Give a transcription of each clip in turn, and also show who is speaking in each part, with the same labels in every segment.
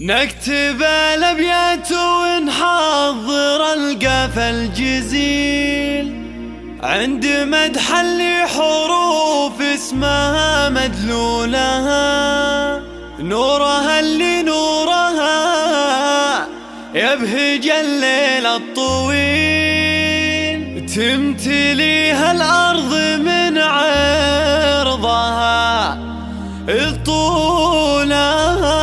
Speaker 1: نكتب الأبيات ونحضر القافى الجزيل عند مدح اللي حروف اسمها مدلولها، نورها اللي نورها يبهج الليل الطويل، تمتليها الأرض من عرضها طولها.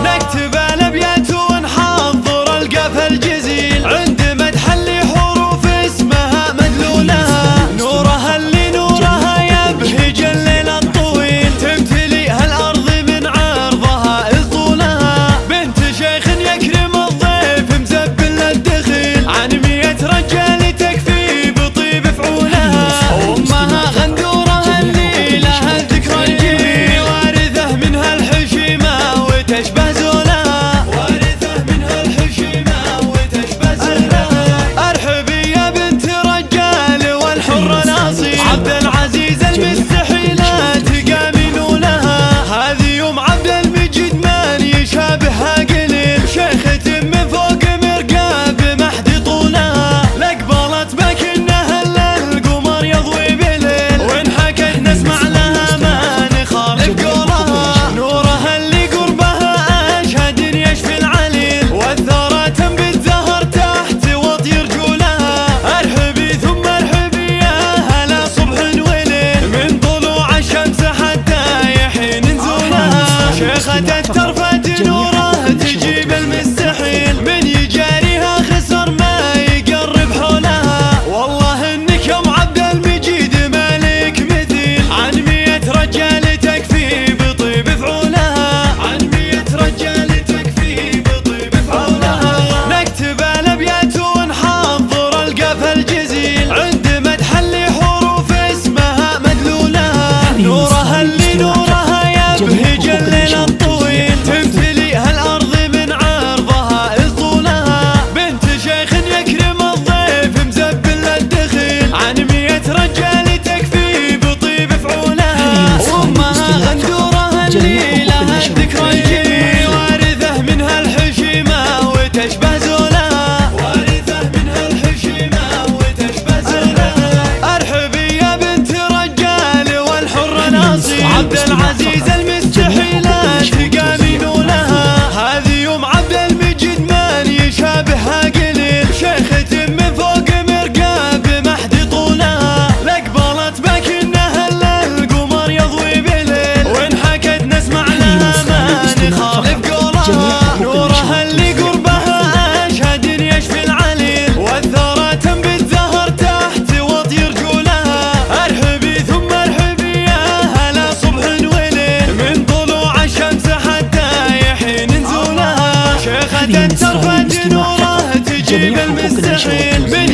Speaker 1: نكتب الأبيات ونحضر القافى الجزيل عند مدح اللي حروف اسمها مدلولها، نورها اللي نورها يبهج الليل الطويل، تمتليها الأرض من عرضها طولها. بنت شيخ يكرم الضيف مزبل الدخيل، عن 100 رجال تكفي بطيب فعولها. أمها غندورها اللي لها الذكرى الجميل، وارثة منها الحشيمة وتشبه زولها، وارثة منها الحشيمة وتشبه زولها. ارحبي يا بنت رجال والحر الأصيل، عبد العزيز المستحيلات قامين لها. هذه يوم عبد المجيد من يشابهها قليل، شيخة من فوق مرقاب محد طولها. لقبلت بكنها القمر يضوي بليل، وإن حكت نسمع لها ما نخالف قولها. نورها اللي قربها أشهد يشفي العليل، والثرى تنبت زهر تحت وطي رجولها. ارحبي ثم ارحبي يا هلا صبح وليل، من طلوع الشمس حتى يحين نزولها. شيخة الترفة نوره تجيب المستحيل، من يجاريها خسر ما يقرب حولها. والله انك يوم عبد المجيد مالك مثيل، عن 100 رجال تكفي بطيب فعولها، عن 100 رجال تكفي بطيب فعولها. نكتب الأبيات ونحضر القافى الجزيل عند مدح اللي حروف اسمها مدلولها، نورها اللي نورها يبهج الليل الطويل، تمتليها الأرض من عرضها طولها. بنت شيخ يكرم الضيف مزبل الدخيل، عن 100 رجال تكفي بطيب فعولها. وأمها غندورها اللي لها الذكرى الجميل، وارثة منها الحشيمة وتشبه زولها، وارثة منها الحشيمة وتشبه زولها. ارحبي يا بنت رجال والحر الأصيل، عبد العزيز المستحيلات قامين لها. هذه يوم عبد المجيد من يشابهها قليل، شيخة من فوق مرقاب محد طولها. لقبلت بكنها القمر يضوي بليل، وإن حكت نسمع لها ما نخالف قولها. نورها اللي قربها أشهد يشفي العليل، والثرى تنبت زهر تحت وطي رجولها. ارحبي ثم ارحبي يا هلا صبح وليل، من طلوع الشمس حتى يحين نزولها. شيخة الترفة نوره تجيب المستحيل، من